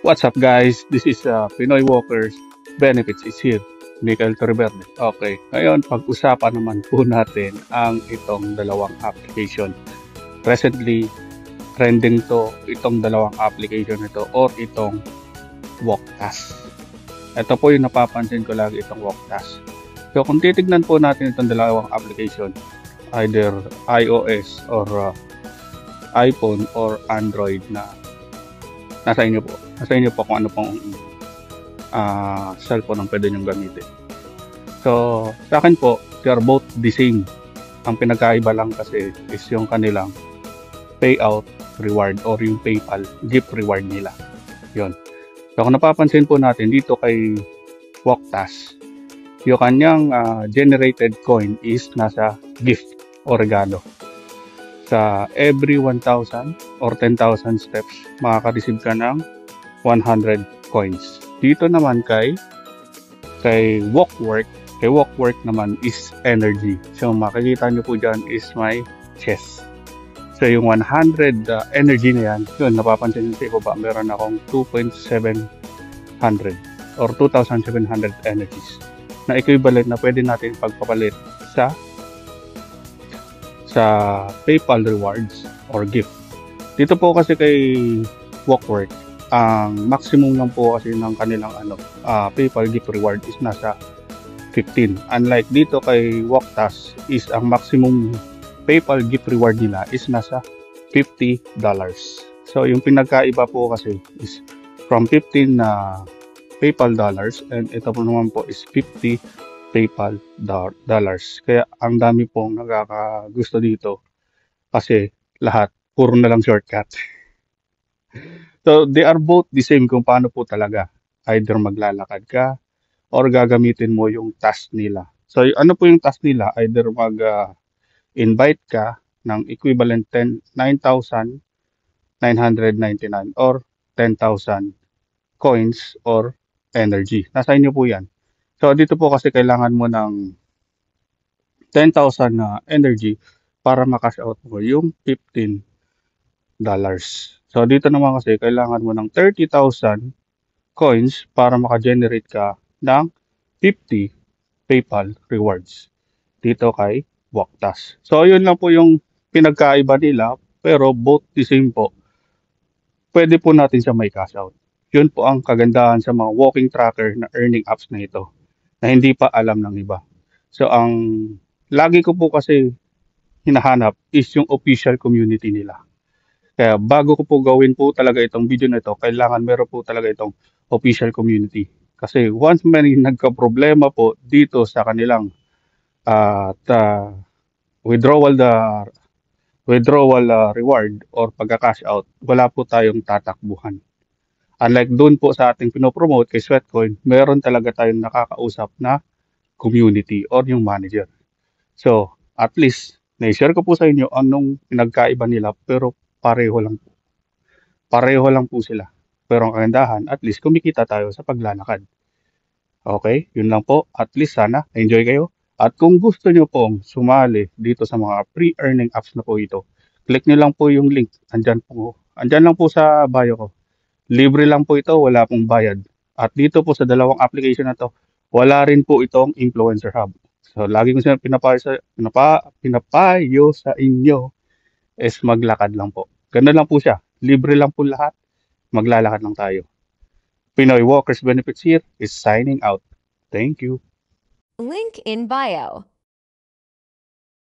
What's up guys? This is Pinoy Walkers Benefits is here. Michael Torreverde. Okay, ngayon pag-usapan naman po natin ang itong dalawang application. Recently, trending to itong dalawang application ito or itong WalkTask. Ito po yung napapansin ko lagi itong WalkTask. So kung titignan po natin itong dalawang application, either iOS or iPhone or Android na nasa inyo po. Nasa inyo po kung ano pong cellphone ang pwede nyong gamitin. So, sa akin po, they are both the same. Ang pinagkaiba lang kasi is yung kanilang payout reward or yung PayPal gift reward nila. Yon. So, kung napapansin po natin dito kay Walktas, yung kanyang generated coin is nasa gift o regalo. Sa every 1,000 or 10,000 steps, makaka-receive ka ng 100 coins. Dito naman kay Walkwork naman is energy. So makikita nyo po dyan is my chest. So yung 100 energy na yan, yun napapansin nyo sa ibaba, meron akong 2,700 or 2,700 energies na equivalent na pwede natin pagpapalit sa PayPal rewards or gift. Dito po kasi kay Walkwork, ang maximum lang po kasi ng kanilang PayPal gift reward is nasa 15. Unlike dito kay Walktas is ang maximum PayPal gift reward nila is nasa $50. So yung pinagkaiba po kasi is from 15 na PayPal dollars and ito po naman po is 50 PayPal dollars. Kaya ang dami pong nakakagusto dito kasi lahat puro na lang shortcut. So they are both the same kung paano po talaga. Either maglalakad ka or gagamitin mo yung task nila. So ano po yung task nila? Either mag-invite ka ng equivalent 9,999 or 10,000 coins or energy. Nasa inyo po yan. So dito po kasi kailangan mo ng 10,000 na energy para makash out mo yung $15. So dito naman kasi kailangan mo ng 30,000 coins para maka-generate ka ng 50 PayPal rewards dito kay Walktas. So yun lang po yung pinagkaiba nila pero both the same po. Pwede po natin siya may cash out. Yun po ang kagandahan sa mga walking tracker na earning apps na ito na hindi pa alam ng iba. So ang lagi ko po kasi hinahanap is yung official community nila. Kaya bago ko po gawin po talaga itong video na ito, kailangan meron po talaga itong official community. Kasi once may nagka-problema po dito sa kanilang withdrawal reward or pagka-cash out, wala po tayong tatakbuhan. Unlike doon po sa ating pinopromote kay Sweatcoin, meron talaga tayong nakakausap na community or yung manager. So, at least, na-share ko po sa inyo anong pinagkaiba nila pero pareho lang po. Pareho lang po sila. Pero ang kagandahan, at least kumikita tayo sa paglalakad. Okay, yun lang po. At least sana enjoy kayo. At kung gusto nyo pong sumali dito sa mga pre-earning apps na po ito, click nyo lang po yung link. Andyan lang po sa bio ko. Libre lang po ito, wala pong bayad. At dito po sa dalawang application na to, wala rin po itong Influencer Hub. So lagi ko siya pinapayo sa inyo is maglakad lang po. Ganun lang po siya. Libre lang po lahat. Maglalakad lang tayo. Pinoy Walkers Benefits here is signing out. Thank you. Link in bio.